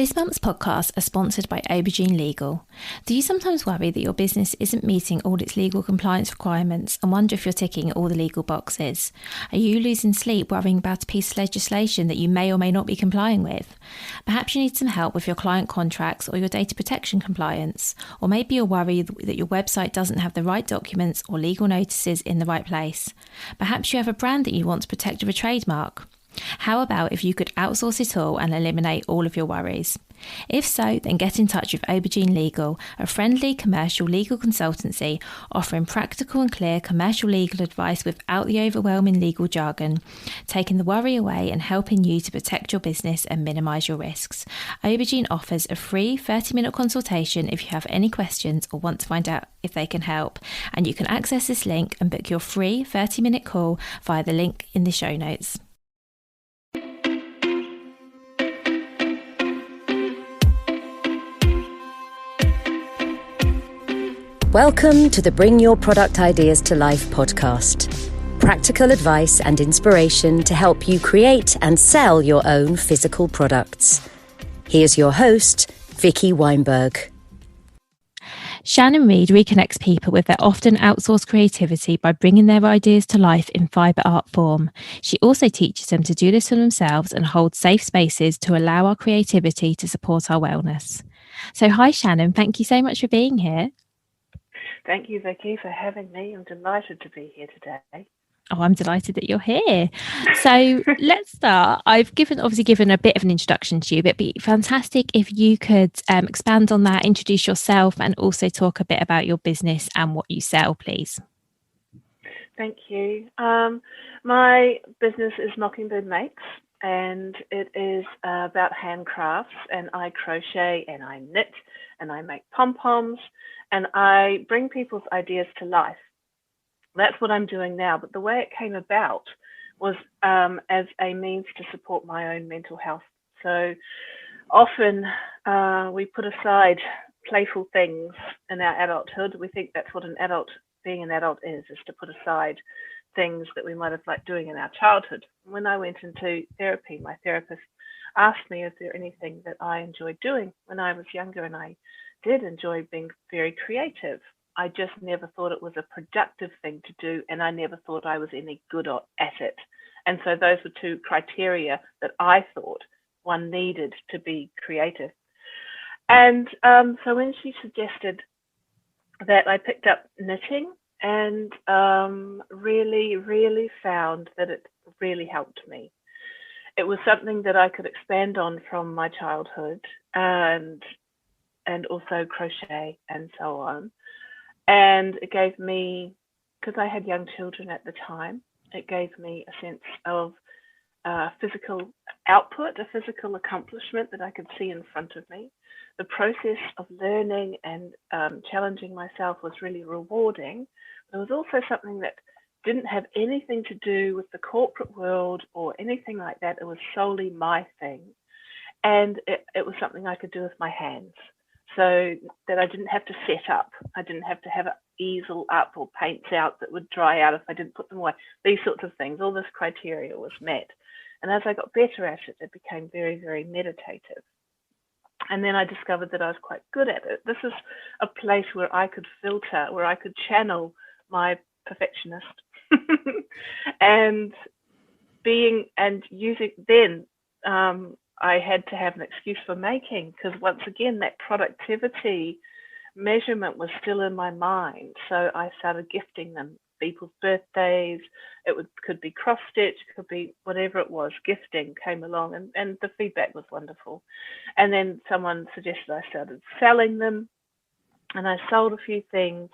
This month's podcasts are sponsored by Aubergine Legal. Do you sometimes worry that your business isn't meeting all its legal compliance requirements and wonder if you're ticking all the legal boxes? Are you losing sleep worrying about a piece of legislation that you may or may not be complying with? Perhaps you need some help with your client contracts or your data protection compliance. Or maybe you're worried that your website doesn't have the right documents or legal notices in the right place. Perhaps you have a brand that you want to protect with a trademark. How about if you could outsource it all and eliminate all of your worries? If so, then get in touch with Aubergine Legal, a friendly commercial legal consultancy offering practical and clear commercial legal advice without the overwhelming legal jargon, taking the worry away and helping you to protect your business and minimise your risks. Aubergine offers a free 30-minute consultation if you have any questions or want to find out if they can help, and you can access this link and book your free 30-minute call via the link in the show notes. Welcome to the Bring Your Product Ideas to Life podcast. Practical advice and inspiration to help you create and sell your own physical products. Here's your host, Vicky Weinberg. Shannon Reed reconnects people with their often outsourced creativity by bringing their ideas to life in fibre art form. She also teaches them to do this for themselves and hold safe spaces to allow our creativity to support our wellness. So hi Shannon, thank you so much for being here. Thank you, Vicky, for having me. I'm delighted to be here today. Oh, I'm delighted that you're here. So let's start. I've obviously given a bit of an introduction to you, but it'd be fantastic if you could expand on that, introduce yourself, and also talk a bit about your business and what you sell, please. Thank you. My business is Mockingbird Makes, and it is about handcrafts, and I crochet and I knit and I make pom-poms, and I bring people's ideas to life. That's what I'm doing now. But the way it came about was as a means to support my own mental health. So often we put aside playful things in our adulthood. We think that's what being an adult is to put aside things that we might have liked doing in our childhood. When I went into therapy, my therapist asked me, is there anything that I enjoyed doing when I was younger? And I did enjoy being very creative. I just never thought it was a productive thing to do, and I never thought I was any good at it. And so those were two criteria that I thought one needed to be creative. And so when she suggested that, I picked up knitting and really found that it really helped me. It was something that I could expand on from my childhood and also crochet and so on. And it gave me, because I had young children at the time, it gave me a sense of physical output, a physical accomplishment that I could see in front of me. The process of learning and challenging myself was really rewarding. But it was also something that didn't have anything to do with the corporate world or anything like that. It was solely my thing. And it was something I could do with my hands, so that I didn't have to set up. I didn't have to have an easel up or paints out that would dry out if I didn't put them away. These sorts of things, all this criteria was met. And as I got better at it, it became very, very meditative. And then I discovered that I was quite good at it. This is a place where I could filter, where I could channel my perfectionist and using then, I had to have an excuse for making, because once again, that productivity measurement was still in my mind. So I started gifting them people's birthdays. Could be cross stitch, could be whatever it was. Gifting came along, and the feedback was wonderful. And then someone suggested I started selling them, and I sold a few things.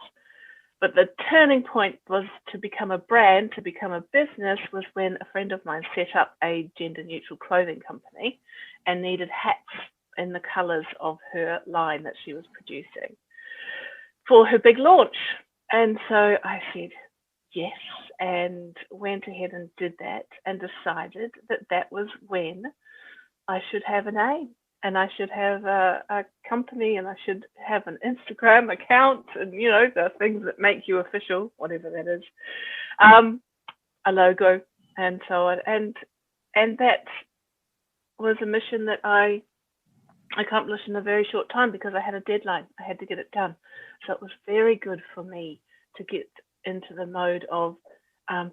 But the turning point was to become a brand, to become a business, was when a friend of mine set up a gender-neutral clothing company and needed hats in the colours of her line that she was producing for her big launch. And so I said yes, and went ahead and did that, and decided that was when I should have a name. And I should have a company, and I should have an Instagram account, and the things that make you official, whatever that is, a logo, and so on. And that was a mission that I accomplished in a very short time because I had a deadline. I had to get it done. So it was very good for me to get into the mode of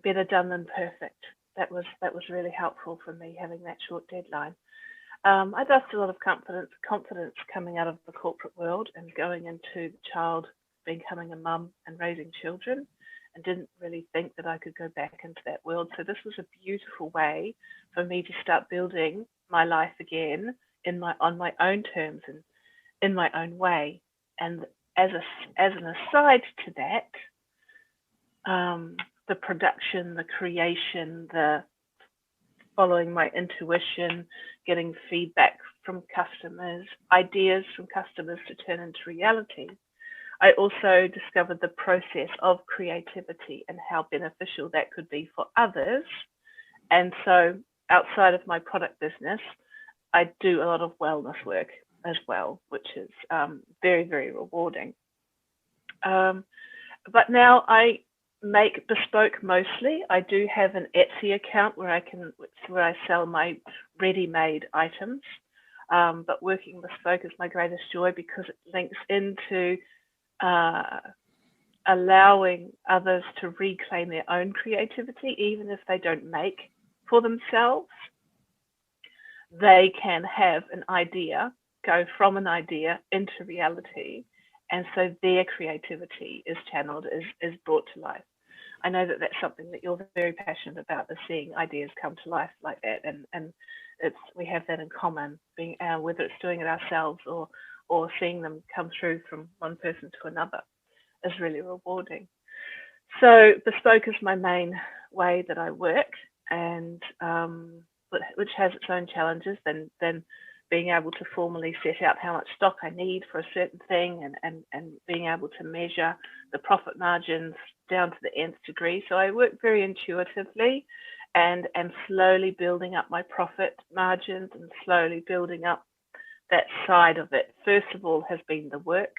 better done than perfect. That was really helpful for me, having that short deadline. I lost a lot of confidence coming out of the corporate world and going into becoming a mum and raising children, and didn't really think that I could go back into that world. So this was a beautiful way for me to start building my life again on my own terms and in my own way. And as an aside to that, the production, the creation, the following my intuition, getting feedback from customers, ideas from customers to turn into reality. I also discovered the process of creativity and how beneficial that could be for others. And so outside of my product business, I do a lot of wellness work as well, which is very, very rewarding. But now I make bespoke mostly. I do have an Etsy account where I sell my ready-made items. But working bespoke is my greatest joy because it links into allowing others to reclaim their own creativity, even if they don't make for themselves. They can have an idea, go from an idea into reality, and so their creativity is channeled, is brought to life. I know that that's something that you're very passionate about, is seeing ideas come to life like that, and we have that in common, being whether it's doing it ourselves or seeing them come through from one person to another is really rewarding. So bespoke is my main way that I work, and which has its own challenges than being able to formally set out how much stock I need for a certain thing, and being able to measure the profit margins down to the nth degree. So I work very intuitively and am slowly building up my profit margins and slowly building up that side of it. First of all has been the work,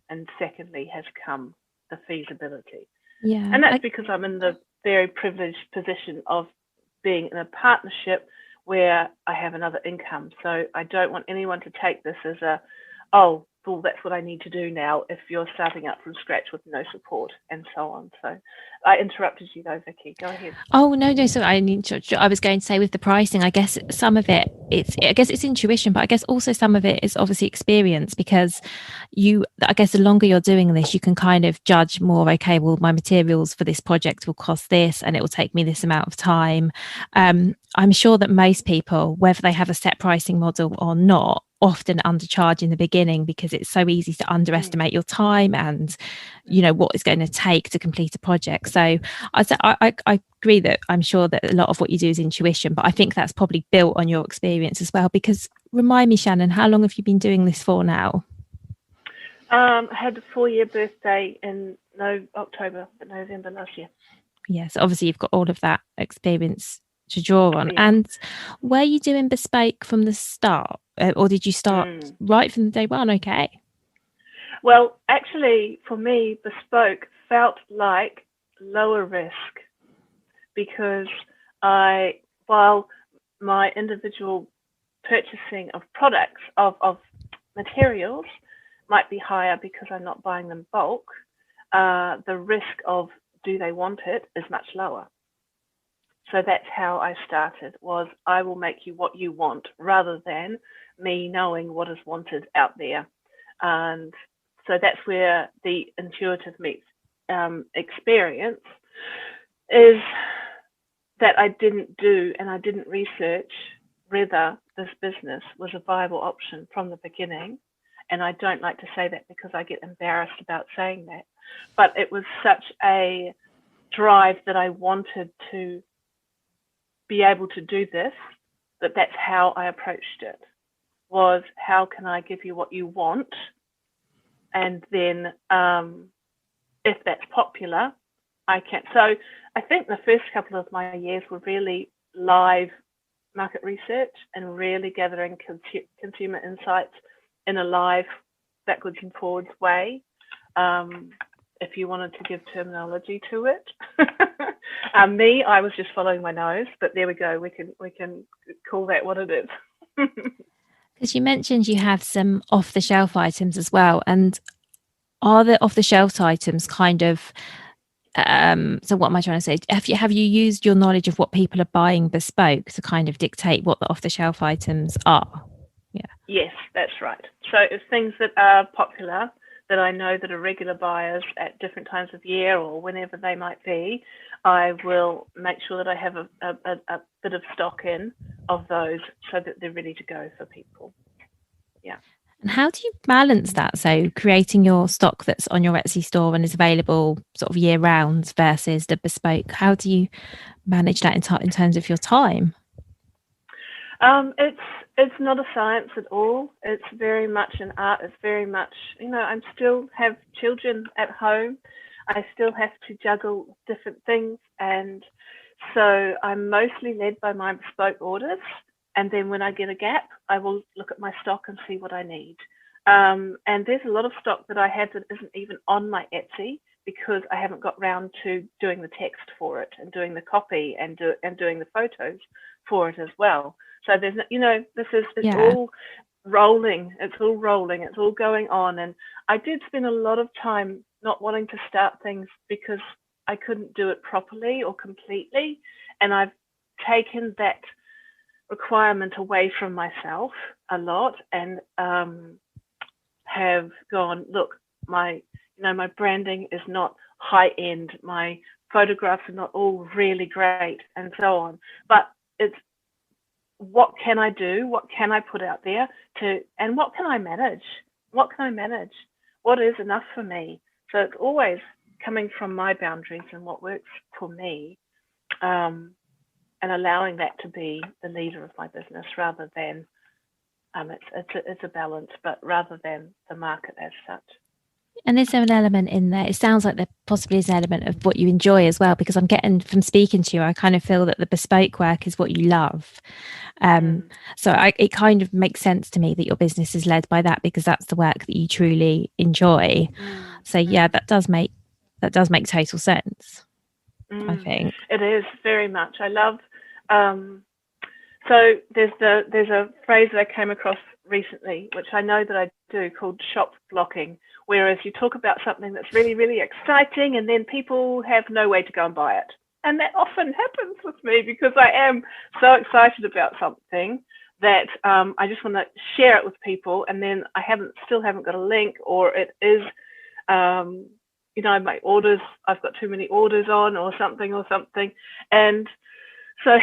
and secondly has come the feasibility. Yeah. And that's because I'm in the very privileged position of being in a partnership where I have another income. So I don't want anyone to take this as well, that's what I need to do now if you're starting up from scratch with no support and so on. So I interrupted you though, Vicky. Go ahead. Oh, no. So I was going to say with the pricing, I guess some of it, it's intuition, but I guess also some of it is obviously experience, because I guess the longer you're doing this, you can kind of judge more, okay, well, my materials for this project will cost this and it will take me this amount of time. I'm sure that most people, whether they have a set pricing model or not, often undercharge in the beginning because it's so easy to underestimate your time and what it's going to take to complete a project. So I agree that I'm sure that a lot of what you do is intuition, but I think that's probably built on your experience as well. Because remind me, Shannon, how long have you been doing this for now? I had a 4-year birthday in November last year. Yes, obviously you've got all of that experience to draw on. Yeah. And were you doing bespoke from the start, or did you start right from day one? Okay. Well, actually, for me, bespoke felt like lower risk because while my individual purchasing of products, of materials might be higher because I'm not buying them bulk, the risk of do they want it is much lower. So that's how I started, was I will make you what you want rather than me knowing what is wanted out there. And so that's where the intuitive meets experience, is that I didn't do and I didn't research whether this business was a viable option from the beginning. And I don't like to say that because I get embarrassed about saying that. But it was such a drive that I wanted to be able to do this, that's how I approached it, was how can I give you what you want, and then if that's popular, I can. So I think the first couple of my years were really live market research and really gathering consumer insights in a live backwards and forwards way. If you wanted to give terminology to it. I was just following my nose, but there we go. We can call that what it is. Because you mentioned you have some off-the-shelf items as well, and are the off-the-shelf items kind of so what am I trying to say? Have you used your knowledge of what people are buying bespoke to kind of dictate what the off-the-shelf items are? Yeah. Yes, that's right. So it's things that are popular that I know that are regular buyers at different times of year or whenever they might be. I will make sure that I have a bit of stock in of those so that they're ready to go for people. Yeah. And how do you balance that? So creating your stock that's on your Etsy store and is available sort of year round versus the bespoke. How do you manage that in terms of your time? It's not a science at all. It's very much an art. It's very much, I still have children at home. I still have to juggle different things. And so I'm mostly led by my bespoke orders. And then when I get a gap, I will look at my stock and see what I need. And there's a lot of stock that I have that isn't even on my Etsy because I haven't got round to doing the text for it and doing the copy and doing the photos for it as well. So there's, it's all rolling. It's all rolling. It's all going on. And I did spend a lot of time not wanting to start things because I couldn't do it properly or completely. And I've taken that requirement away from myself a lot and have gone, look, my branding is not high end. My photographs are not all really great and so on. But it's what can I do? What can I put out there and what can I manage? What can I manage? What is enough for me? So it's always coming from my boundaries and what works for me, and allowing that to be the leader of my business rather than it's a balance, but rather than the market as such. And is there an element in there? It sounds like there possibly is an element of what you enjoy as well, because I'm getting from speaking to you, I kind of feel that the bespoke work is what you love. So it kind of makes sense to me that your business is led by that because that's the work that you truly enjoy. So yeah, that does make total sense. I think it is very much. I love. So there's a phrase that I came across recently, which I know that I do, called shop blocking. Whereas you talk about something that's really, really exciting and then people have no way to go and buy it. And that often happens with me because I am so excited about something that I just want to share it with people, and then I still haven't got a link, or it is, my orders, I've got too many orders on or something. And so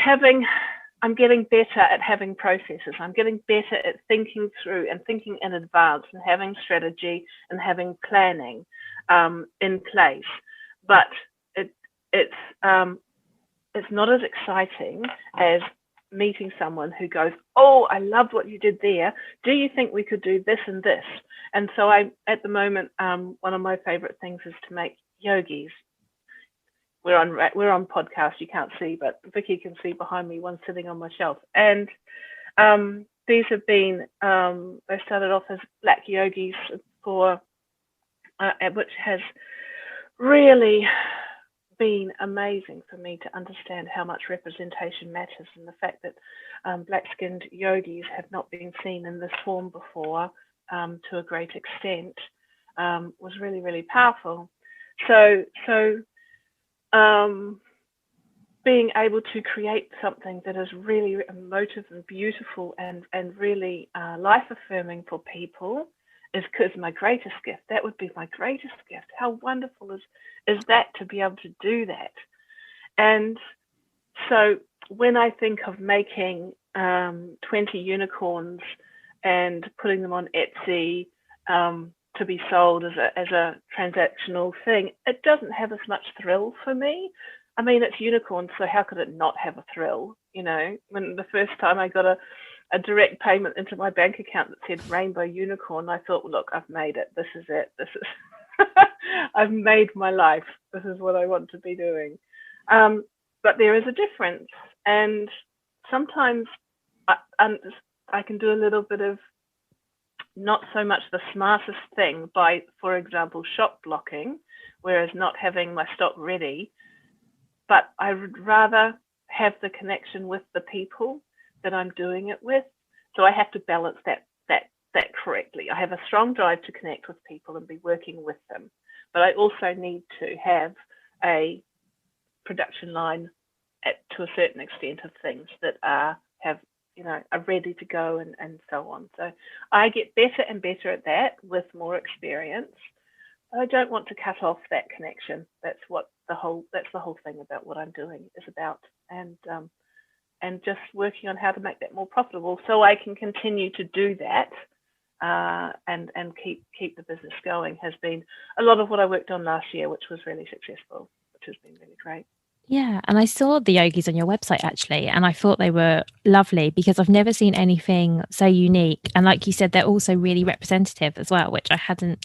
I'm getting better at having processes. I'm getting better at thinking through and thinking in advance and having strategy and having planning in place. But it's not as exciting as meeting someone who goes, oh, I loved what you did there. Do you think we could do this and this? And so at the moment, one of my favorite things is to make yogis. We're on podcast, you can't see, but Vicky can see behind me, one sitting on my shelf. And these have been, they started off as black yogis which has really been amazing for me to understand how much representation matters, and the fact that black-skinned yogis have not been seen in this form before to a great extent was really, really powerful. So being able to create something that is really emotive and beautiful and really life-affirming for people is my greatest gift. That would be my greatest gift. How wonderful is that to be able to do that? And so when I think of making 20 unicorns and putting them on Etsy to be sold as a transactional thing, it doesn't have as much thrill for me. I mean, it's unicorns, so how could it not have a thrill? When the first time I got a direct payment into my bank account that said rainbow unicorn, I thought, look, I've made it. This is it. I've made my life. This is what I want to be doing. But there is a difference. And sometimes I can do a little bit of not so much the smartest thing by, for example, shop blocking, whereas not having my stock ready. But I would rather have the connection with the people that I'm doing it with So I have to balance that correctly. I have a strong drive to connect with people and be working with them, but I also need to have a production line to a certain extent of things that are ready to go and so on. So I get better and better at that with more experience. I don't want to cut off that connection. That's the whole thing about what I'm doing is about, and just working on how to make that more profitable so I can continue to do that, and keep the business going has been a lot of what I worked on last year, which was really successful, which has been really great. Yeah, and I saw the yogis on your website actually, and I thought they were lovely because I've never seen anything so unique. And like you said, they're also really representative as well, which I don't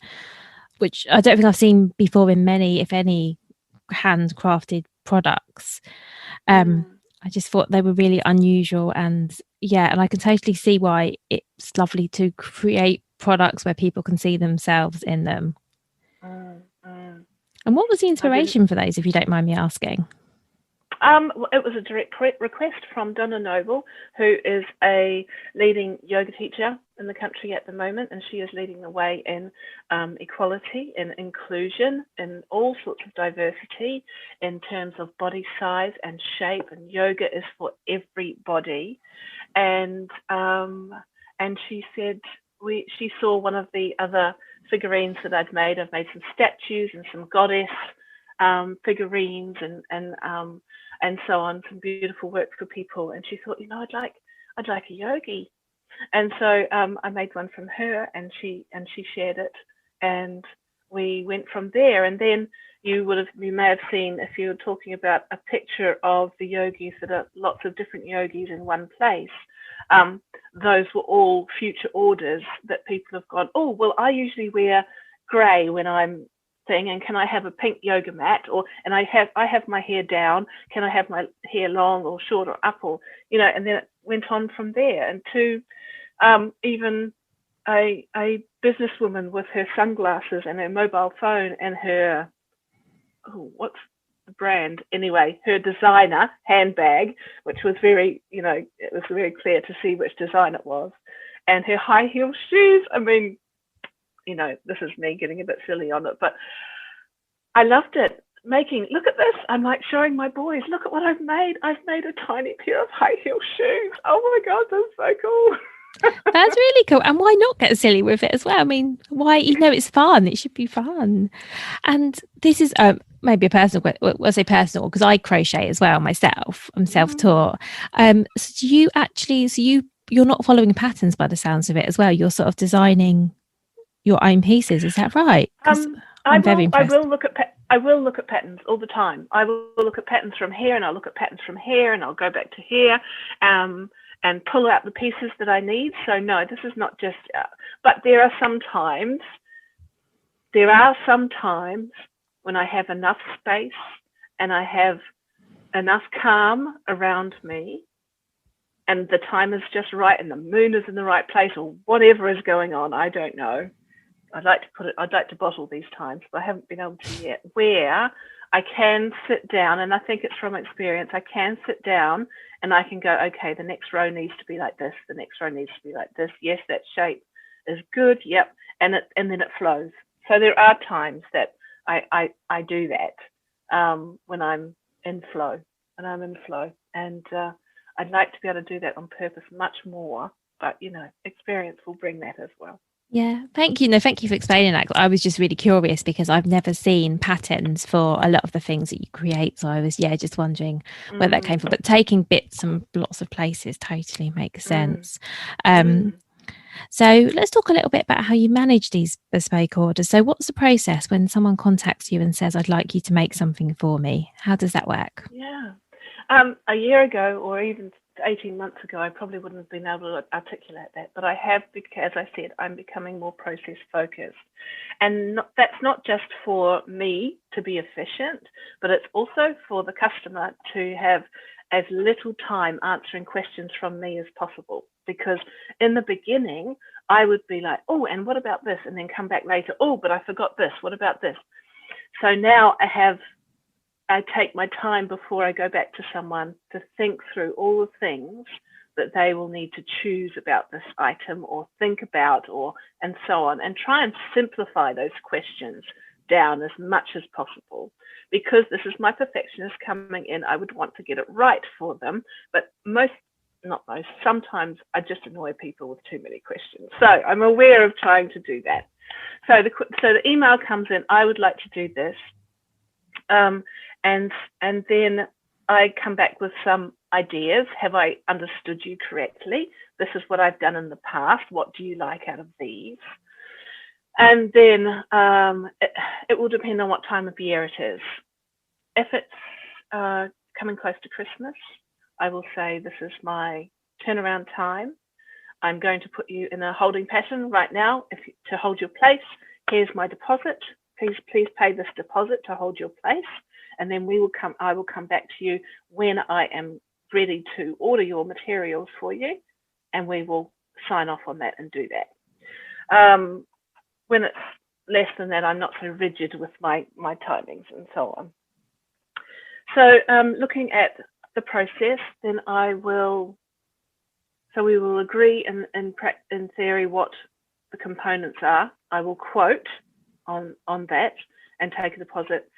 think I've seen before in many, if any, handcrafted products. I just thought they were really unusual, and I can totally see why it's lovely to create products where people can see themselves in them. And what was the inspiration for those, if you don't mind me asking? It was a direct request from Donna Noble, who is a leading yoga teacher in the country at the moment, and she is leading the way in equality and inclusion in all sorts of diversity in terms of body size and shape, and yoga is for everybody. And she said she saw one of the other figurines that I've made some statues and some goddess figurines and so on, some beautiful work for people, and she thought, I'd like a yogi, and so I made one from her, and she shared it, and we went from there. And then you may have seen, if you were talking about a picture of the yogis, that are lots of different yogis in one place. Those were all future orders that people have gone, oh well, I usually wear grey when I'm and can I have a pink yoga mat, and I have my hair down, can I have my hair long or short or up, or and then it went on from there. And to even a businesswoman with her sunglasses and her mobile phone and her what's the brand anyway, her designer handbag, which was very it was very clear to see which design it was, and her high heel shoes. I mean, this is me getting a bit silly on it, but I loved it. Look at this. I'm like showing my boys, look at what I've made. I've made a tiny pair of high heel shoes. Oh my God, that's so cool. That's really cool. And why not get silly with it as well? I mean, why, it's fun. It should be fun. And this is maybe a personal, I say personal, because I crochet as well myself. I'm self-taught. So do you actually, you're not following patterns by the sounds of it as well. You're sort of designing your own pieces, is that right? I'm very impressed. I will look at patterns all the time. I will look at patterns from here, and I'll look at patterns from here, and I'll go back to here, and pull out the pieces that I need. So no, this is not just. But there are some times when I have enough space and I have enough calm around me, and the time is just right, and the moon is in the right place, or whatever is going on. I don't know. I'd like to bottle these times, but I haven't been able to yet, where I can sit down, and I think it's from experience, I can sit down and I can go, okay, the next row needs to be like this, the next row needs to be like this. Yes, that shape is good. Yep. And then it flows. So there are times that I do that when I'm in flow, and I'd like to be able to do that on purpose much more, but experience will bring that as well. Yeah, thank you. No, thank you for explaining that. I was just really curious because I've never seen patterns for a lot of the things that you create. So I was, just wondering where that came from. But taking bits from lots of places totally makes sense. So let's talk a little bit about how you manage these bespoke orders. So what's the process when someone contacts you and says, I'd like you to make something for me? How does that work? Yeah. A year ago, or even 18 months ago, I probably wouldn't have been able to articulate that, but I have, because as I said, I'm becoming more process focused, and that's not just for me to be efficient, but it's also for the customer to have as little time answering questions from me as possible. Because in the beginning, I would be like, oh, and what about this? And then come back later, oh, but I forgot this. What about this? So now I take my time before I go back to someone to think through all the things that they will need to choose about this item or think about, or and so on, and try and simplify those questions down as much as possible. Because this is my perfectionist coming in, I would want to get it right for them, but sometimes I just annoy people with too many questions. So I'm aware of trying to do that. So the email comes in, I would like to do this. And then I come back with some ideas. Have I understood you correctly? This is what I've done in the past. What do you like out of these? And then it will depend on what time of year it is. If it's coming close to Christmas, I will say, this is my turnaround time. I'm going to put you in a holding pattern right now to hold your place. Here's my deposit. Please pay this deposit to hold your place. And then I will come back to you when I am ready to order your materials for you. And we will sign off on that and do that. When it's less than that, I'm not so rigid with my timings and so on. So looking at the process, then we will agree in theory what the components are. I will quote on that and take a deposit.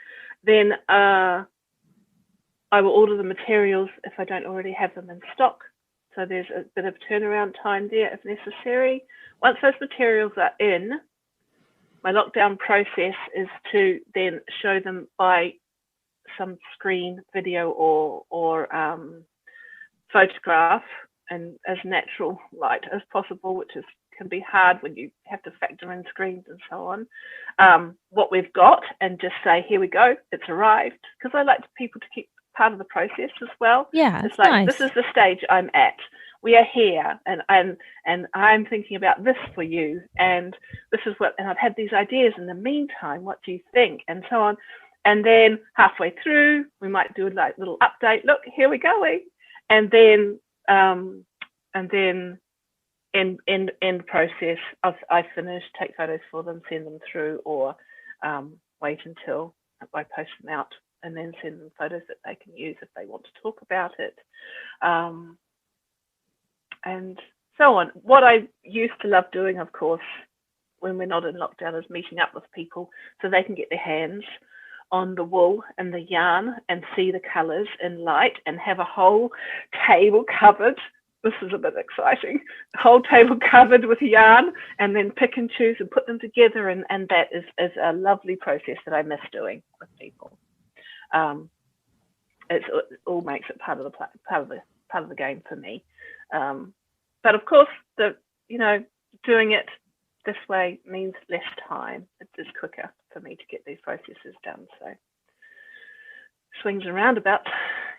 Then I will order the materials if I don't already have them in stock. So there's a bit of turnaround time there if necessary. Once those materials are in, my lockdown process is to then show them by some screen, video, or photograph, and as natural light as possible, which can be hard when you have to factor in screens and so on, what we've got, and just say, here we go, it's arrived. Because I like people to keep part of the process as well. Yeah, it's like, nice. This is the stage I'm at. We are here, and I'm thinking about this for you, and this is and I've had these ideas in the meantime. What do you think? And so on. And then halfway through, we might do a little update. Look, here we're going. And then end process. I finish, take photos for them, send them through, or wait until I post them out and then send them photos that they can use if they want to talk about it. And so on. What I used to love doing, of course, when we're not in lockdown, is meeting up with people so they can get their hands on the wool and the yarn and see the colours in light, and have a whole table covered. This is a bit exciting. A whole table covered with yarn, and then pick and choose and put them together, and that is a lovely process that I miss doing with people. It all makes it part of the game for me. But of course, doing it this way means less time. It's quicker for me to get these processes done. So swings and roundabouts.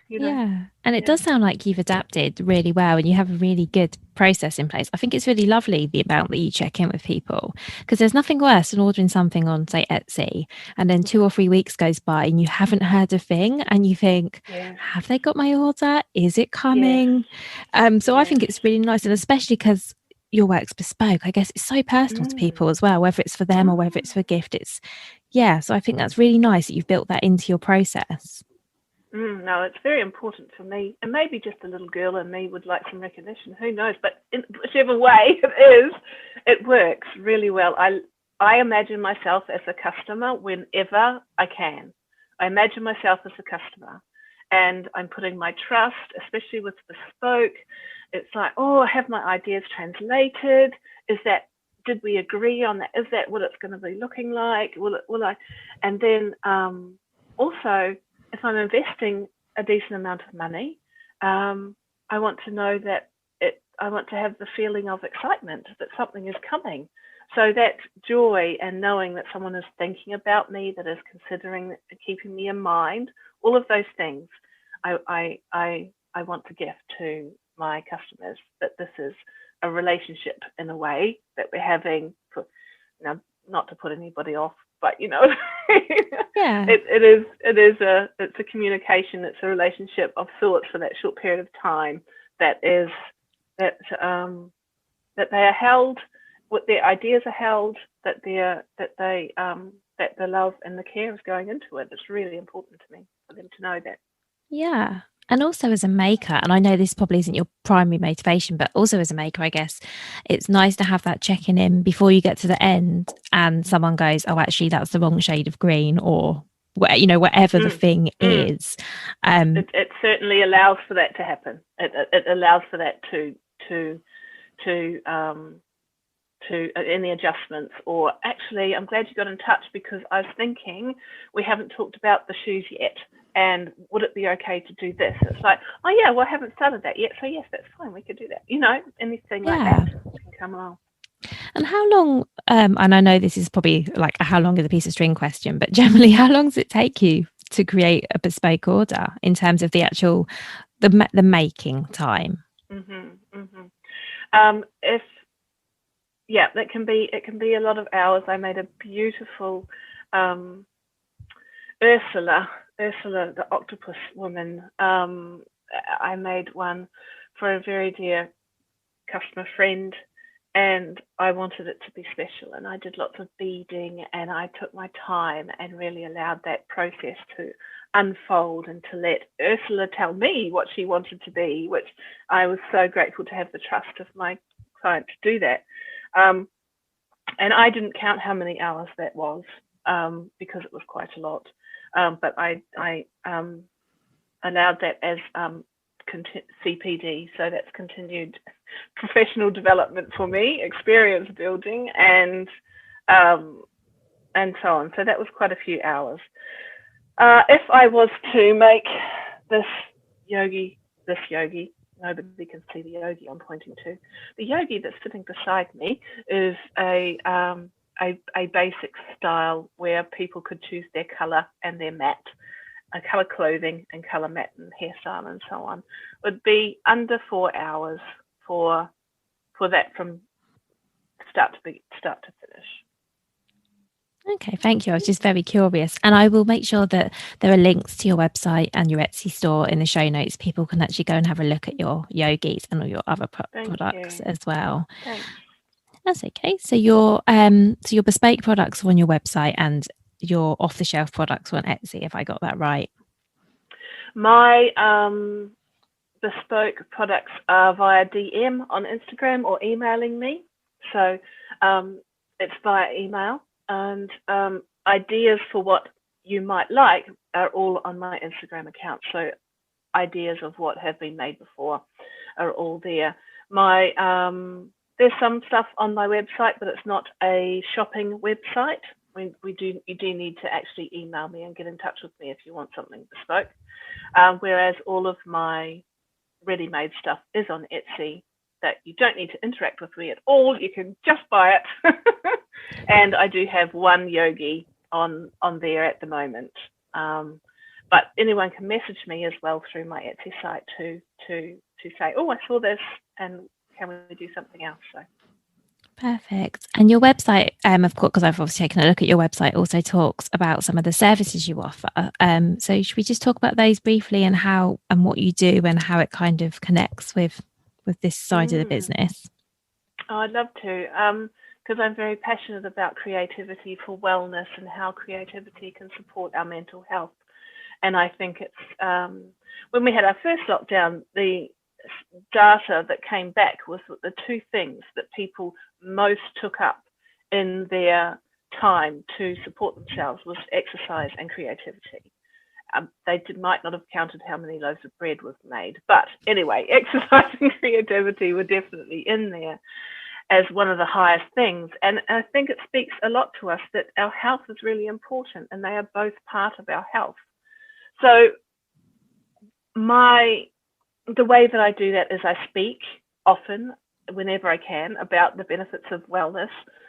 Yeah, and it does sound like you've adapted really well, and you have a really good process in place. I think it's really lovely the amount that you check in with people, because there's nothing worse than ordering something on, say, Etsy, and then 2 or 3 weeks goes by and you haven't heard a thing, and you think, have they got my order? Is it coming? So I think it's really nice, and especially because your work's bespoke, I guess it's so personal to people as well, whether it's for them or whether it's for a gift. So I think that's really nice that you've built that into your process. No, it's very important for me, and maybe just a little girl in me would like some recognition. Who knows? But in whichever way it is, it works really well. I imagine myself as a customer whenever I can. I imagine myself as a customer, and I'm putting my trust, especially with bespoke. It's like, I have my ideas translated. Did we agree on that? Is that what it's going to be looking like? Will I? And then also, if I'm investing a decent amount of money, I want to know that I want to have the feeling of excitement that something is coming. So that joy and knowing that someone is thinking about me, that is considering keeping me in mind, all of those things, I want to gift to my customers, that this is a relationship in a way that we're having, not to put anybody off, but it's a communication, it's a relationship of sorts for that short period of time, that they are held, what their ideas are held, that the love and the care is going into it. It's really important to me for them to know that. Yeah, And also as a maker, and I know this probably isn't your primary motivation, but also as a maker, I guess it's nice to have that checking in before you get to the end and someone goes, oh, actually, that's the wrong shade of green, or whatever the thing is. It certainly allows for that to happen. It allows for that to any adjustments. Or actually, I'm glad you got in touch, because I was thinking we haven't talked about the shoes yet, and would it be okay to do this? It's like, oh yeah, well, I haven't started that yet, so yes, that's fine, we could do that. Anything like that can come along. And how long, and I know this is probably like a how long is a piece of string question, but generally, how long does it take you to create a bespoke order in terms of the actual the making time? It can be a lot of hours. I made a beautiful Ursula, the octopus woman. I made one for a very dear customer friend, and I wanted it to be special, and I did lots of beading, and I took my time and really allowed that process to unfold and to let Ursula tell me what she wanted to be, which I was so grateful to have the trust of my client to do that. And I didn't count how many hours that was, because it was quite a lot. But I allowed that as CPD, so that's continued professional development for me, experience building, and so on. So that was quite a few hours. If I was to make this yogi, nobody can see the yogi I'm pointing to. The yogi that's sitting beside me is a basic style where people could choose their colour and their mat, colour clothing and colour mat and hairstyle and so on. Would be under 4 hours for that from start to finish. Okay, thank you. I was just very curious. And I will make sure that there are links to your website and your Etsy store in the show notes. People can actually go and have a look at your yogis and all your other products as well. Thanks. That's okay. So your bespoke products are on your website and your off-the-shelf products are on Etsy, if I got that right. My bespoke products are via DM on Instagram or emailing me. So it's via email. And ideas for what you might like are all on my Instagram account. So ideas of what have been made before are all there. There's some stuff on my website, but it's not a shopping website. You do need to actually email me and get in touch with me if you want something bespoke. Whereas all of my ready-made stuff is on Etsy, that you don't need to interact with me at all. You can just buy it. And I do have one yogi on there at the moment. But anyone can message me as well through my Etsy site to say, oh, I saw this, and can we do something else? So. Perfect. And your website, of course, because I've obviously taken a look at your website, also talks about some of the services you offer. So should we just talk about those briefly and how and what you do and how it kind of connects with this side of the business? Oh, I'd love to, because I'm very passionate about creativity for wellness and how creativity can support our mental health. And I think it's when we had our first lockdown, the data that came back was that the two things that people most took up in their time to support themselves was exercise and creativity. They might not have counted how many loaves of bread was made, but anyway, exercise and creativity were definitely in there as one of the highest things. And I think it speaks a lot to us that our health is really important, and they are both part of our health. So the way that I do that is I speak often, whenever I can, about the benefits of wellness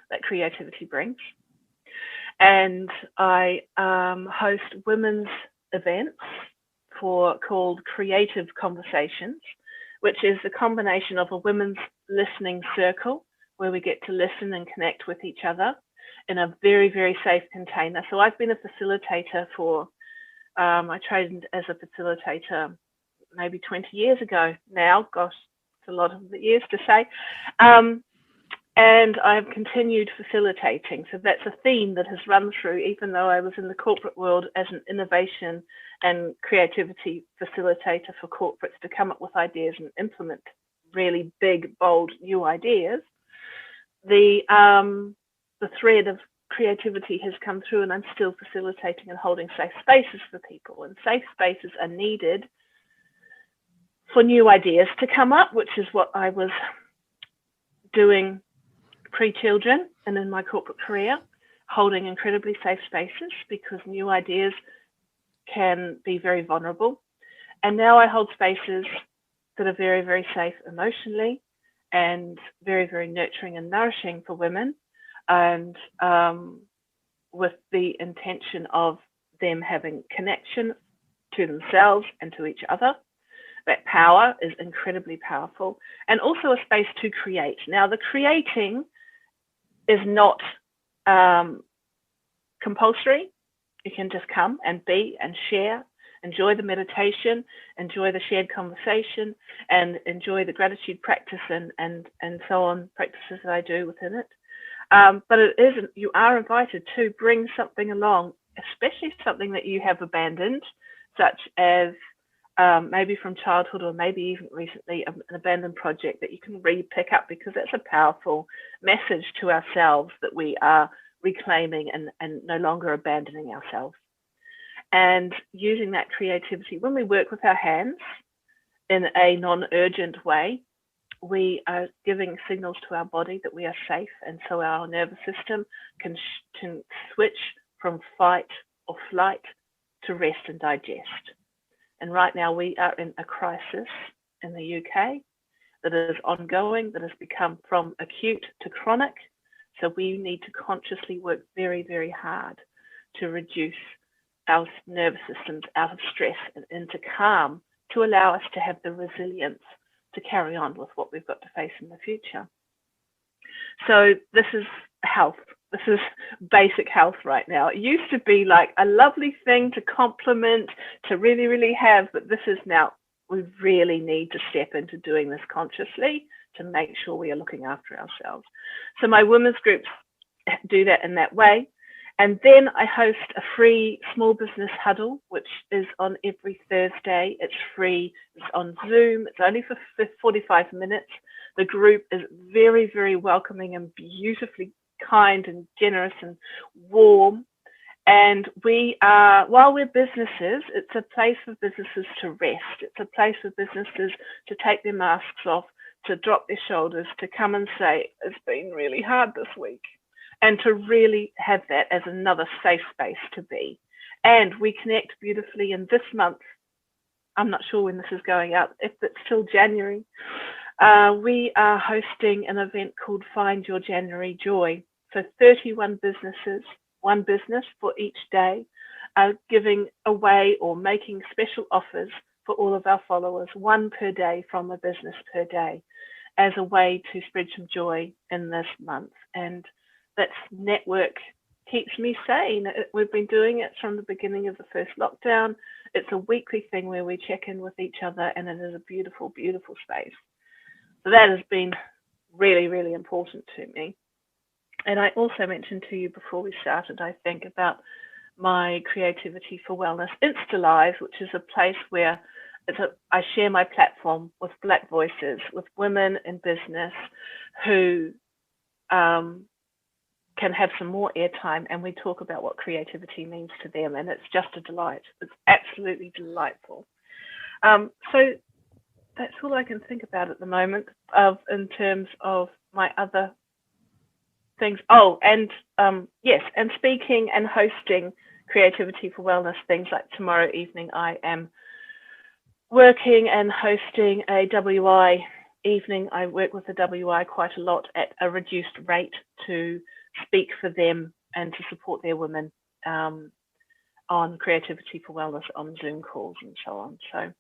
that creativity brings. And I host women's events called Creative Conversations, which is a combination of a women's listening circle where we get to listen and connect with each other in a very, very safe container. So I've been a facilitator I trained as a facilitator maybe 20 years ago now. Gosh, it's a lot of years to say. And I've continued facilitating. So that's a theme that has run through, even though I was in the corporate world as an innovation and creativity facilitator for corporates to come up with ideas and implement really big, bold new ideas. The thread of creativity has come through, and I'm still facilitating and holding safe spaces for people. And safe spaces are needed for new ideas to come up, which is what I was doing pre-children and in my corporate career, holding incredibly safe spaces because new ideas can be very vulnerable. And now I hold spaces that are very, very safe emotionally and very, very nurturing and nourishing for women, and with the intention of them having connection to themselves and to each other. That power is incredibly powerful, and also a space to create. Now, the creating is not compulsory. You can just come and be and share, enjoy the meditation, enjoy the shared conversation, and enjoy the gratitude practice and so on, practices that I do within it. But it isn't, you are invited to bring something along, especially something that you have abandoned, such as maybe from childhood or maybe even recently an abandoned project that you can pick up, because that's a powerful message to ourselves that we are reclaiming and no longer abandoning ourselves. And using that creativity, when we work with our hands in a non-urgent way, we are giving signals to our body that we are safe, and so our nervous system can switch from fight or flight to rest and digest. And right now we are in a crisis in the UK that is ongoing, that has become from acute to chronic. So we need to consciously work very, very hard to reduce our nervous systems out of stress and into calm, to allow us to have the resilience to carry on with what we've got to face in the future. So this is health. This is basic health right now. It used to be like a lovely thing to compliment, to really, really have, but this is now, we really need to step into doing this consciously to make sure we are looking after ourselves. So my women's groups do that in that way. And then I host a free small business huddle, which is on every Thursday. It's free, it's on Zoom, it's only for 45 minutes. The group is very, very welcoming and beautifully kind and generous and warm. And we are, while we're businesses, it's a place for businesses to rest. It's a place for businesses to take their masks off, to drop their shoulders, to come and say, it's been really hard this week. And to really have that as another safe space to be. And we connect beautifully in this month. I'm not sure when this is going out, if it's till January. We are hosting an event called Find Your January Joy. So 31 businesses, one business for each day, are giving away or making special offers for all of our followers, one per day from a business per day, as a way to spread some joy in this month. And that network keeps me sane. We've been doing it from the beginning of the first lockdown. It's a weekly thing where we check in with each other, and it is a beautiful, beautiful space. So that has been really, really important to me. And I also mentioned to you before we started, I think, about my Creativity for Wellness Insta Live, which is a place where I share my platform with Black voices, with women in business who can have some more airtime, and we talk about what creativity means to them, and it's just a delight. It's absolutely delightful. So that's all I can think about at the moment in terms of my other things. Oh, and yes, and speaking and hosting Creativity for Wellness things, like tomorrow evening I am working and hosting a WI evening. I work with the WI quite a lot at a reduced rate to speak for them and to support their women on Creativity for Wellness on Zoom calls and so on. So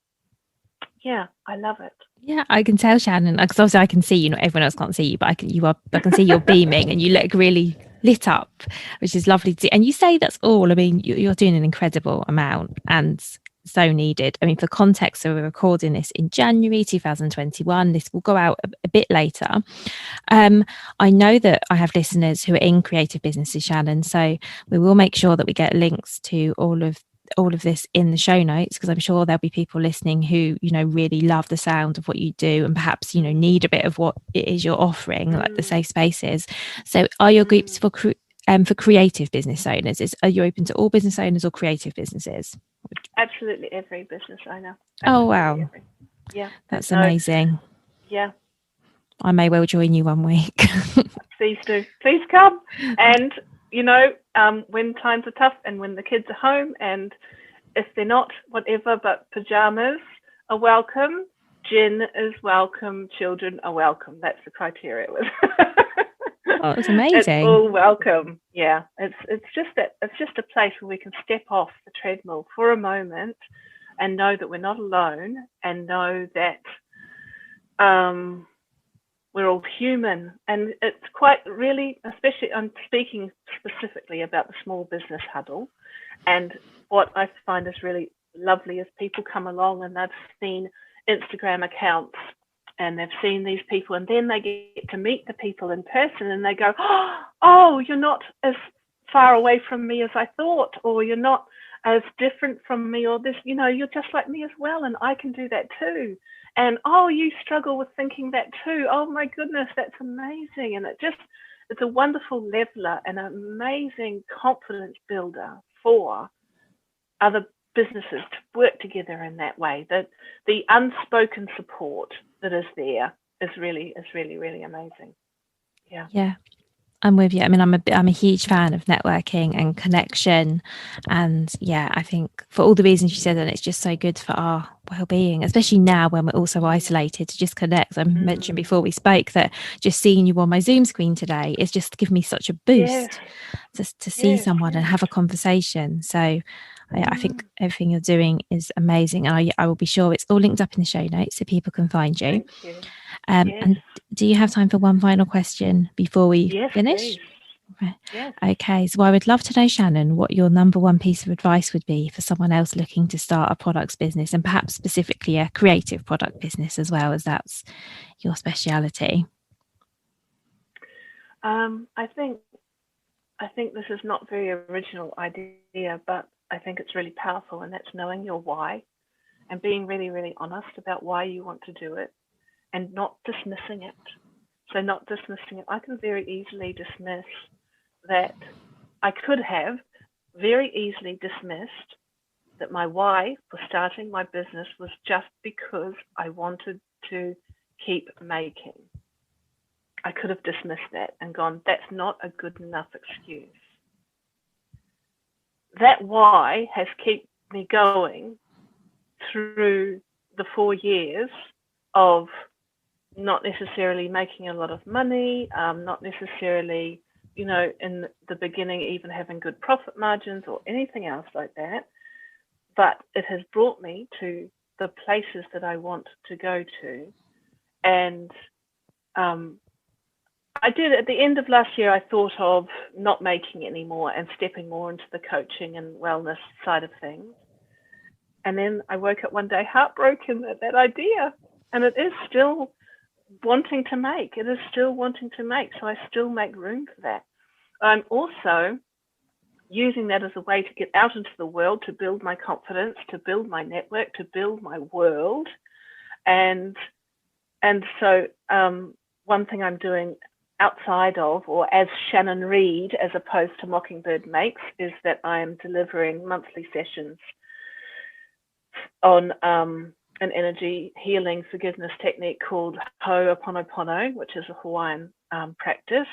yeah, I love it. Yeah, I can tell, Shannon, because obviously I can see you, not everyone else can't see you, but I can see you're beaming and you look really lit up, which is lovely to see. And you say that's all. I mean, you're doing an incredible amount, and so needed. I mean, for context, so we're recording this in January 2021. This will go out a bit later. I know that I have listeners who are in creative businesses, Shannon, so we will make sure that we get links to all of this in the show notes, because I'm sure there'll be people listening who, you know, really love the sound of what you do and perhaps, you know, need a bit of what it is you're offering, like the safe spaces. So are your groups for creative business owners? Are you open to all business owners or creative businesses? Absolutely every business owner. Oh, wow. Every. Yeah. That's amazing. Yeah. I may well join you one week. Please do. Please come. And, you know, when times are tough and when the kids are home, and if they're not, whatever, but pajamas are welcome, gin is welcome, children are welcome. That's the criteria. Oh, it's amazing. It's all welcome. Yeah. It's just a place where we can step off the treadmill for a moment and know that we're not alone, and know that we're all human. And it's quite really, especially I'm speaking specifically about the small business huddle, and what I find is really lovely is people come along and they've seen Instagram accounts and they've seen these people, and then they get to meet the people in person and they go, oh, you're not as far away from me as I thought, or you're not as different from me, or this, you know, you're just like me as well, and I can do that too. And oh, you struggle with thinking that too. Oh my goodness, that's amazing. And it's a wonderful leveler and an amazing confidence builder for other businesses to work together in that way. That the unspoken support that is there is really amazing. Yeah. I'm with you. I mean, I'm a huge fan of networking and connection, and yeah, I think for all the reasons you said, and it's just so good for our well-being, especially now when we're all so isolated, to just connect. I mentioned before we spoke that just seeing you on my Zoom screen today is just given me such a boost to see someone and have a conversation. So I think everything you're doing is amazing, and I will be sure it's all linked up in the show notes so people can find you. Thank you. And do you have time for one final question before we finish? Yes. Okay, so I would love to know, Shannon, what your number one piece of advice would be for someone else looking to start a products business, and perhaps specifically a creative product business as well, as that's your speciality. I think this is not very original idea, but I think it's really powerful, and that's knowing your why and being really, really honest about why you want to do it, and not dismissing it. So not dismissing it. I can very easily dismiss that. I could have very easily dismissed that my why for starting my business was just because I wanted to keep making. I could have dismissed that and gone, that's not a good enough excuse. That why has kept me going through the 4 years of not necessarily making a lot of money, not necessarily, you know, in the beginning even having good profit margins or anything else like that. But it has brought me to the places that I want to go to. And I did, at the end of last year, I thought of not making anymore and stepping more into the coaching and wellness side of things. And then I woke up one day heartbroken at that idea. And it is still wanting to make. It is still wanting to make. So I still make room for that. I'm also using that as a way to get out into the world, to build my confidence, to build my network, to build my world. And so one thing I'm doing outside of, or as Shannon Reed, as opposed to Mockingbird makes, is that I am delivering monthly sessions on an energy healing forgiveness technique called Ho'oponopono, which is a Hawaiian practice.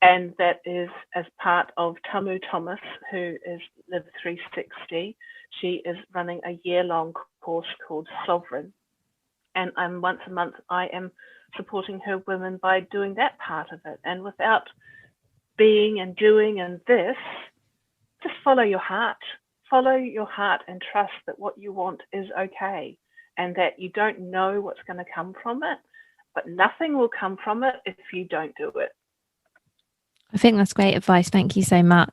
And that is as part of Tamu Thomas, who is Live 360. She is running a year-long course called Sovereign. And once a month, I am supporting her women by doing that part of it. And without being and doing and this, just follow your heart. Follow your heart and trust that what you want is okay, and that you don't know what's going to come from it, but nothing will come from it if you don't do it. I think that's great advice. Thank you so much.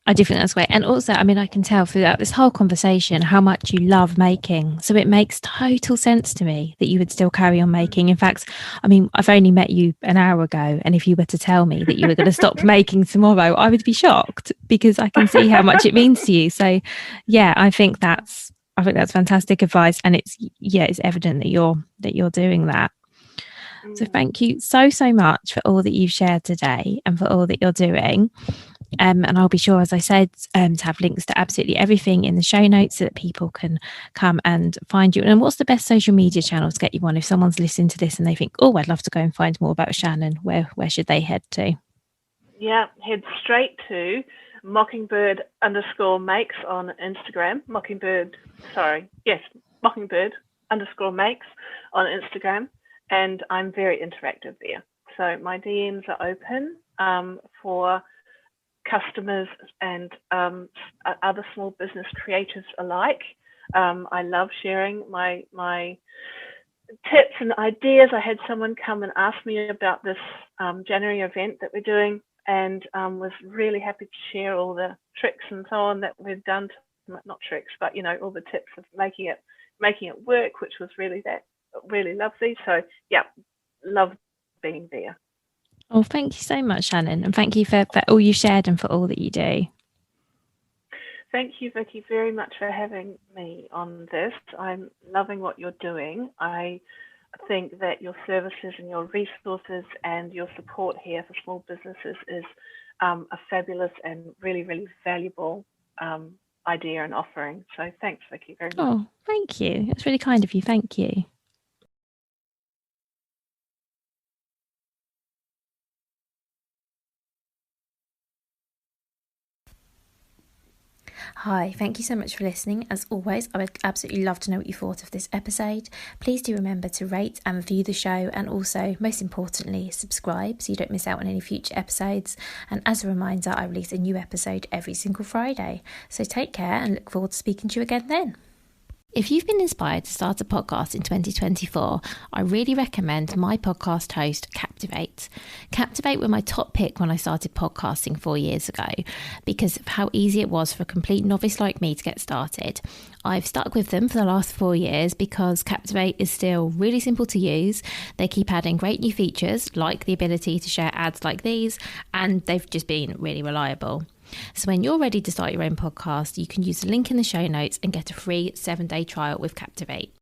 I do think that's great. And also, I mean, I can tell throughout this whole conversation how much you love making. So it makes total sense to me that you would still carry on making. In fact, I mean, I've only met you an hour ago. And if you were to tell me that you were going to stop making tomorrow, I would be shocked because I can see how much it means to you. So yeah, I think that's fantastic advice. And it's evident that you're doing that. So thank you so much for all that you've shared today and for all that you're doing. And I'll be sure, as I said, to have links to absolutely everything in the show notes so that people can come and find you. And what's the best social media channel to get you on? If someone's listening to this and they think, oh, I'd love to go and find more about Shannon, where should they head to? Yeah, head straight to Mockingbird _makes on Instagram. Mockingbird _makes on Instagram. And I'm very interactive there. So my DMs are open for customers and other small business creators alike. I love sharing my tips and ideas. I had someone come and ask me about this January event that we're doing, and was really happy to share all the tricks and so on that we've done. Not tricks, but all the tips of making it work, which was really lovely. So yeah, love being there. Oh, thank you so much, Shannon. And thank you for all you shared and for all that you do. Thank you, Vicky, very much for having me on this. I'm loving what you're doing. I think that your services and your resources and your support here for small businesses is a fabulous and really, really valuable idea and offering. So thanks, Vicky, very much. Oh, thank you. That's really kind of you. Thank you. Hi, thank you so much for listening. As always, I would absolutely love to know what you thought of this episode. Please do remember to rate and review the show, and also, most importantly, subscribe so you don't miss out on any future episodes. And as a reminder, I release a new episode every single Friday. So take care and look forward to speaking to you again then. If you've been inspired to start a podcast in 2024, I really recommend my podcast host, Captivate. Captivate were my top pick when I started podcasting 4 years ago because of how easy it was for a complete novice like me to get started. I've stuck with them for the last 4 years because Captivate is still really simple to use. They keep adding great new features like the ability to share ads like these, and they've just been really reliable. So when you're ready to start your own podcast, you can use the link in the show notes and get a free 7-day trial with Captivate.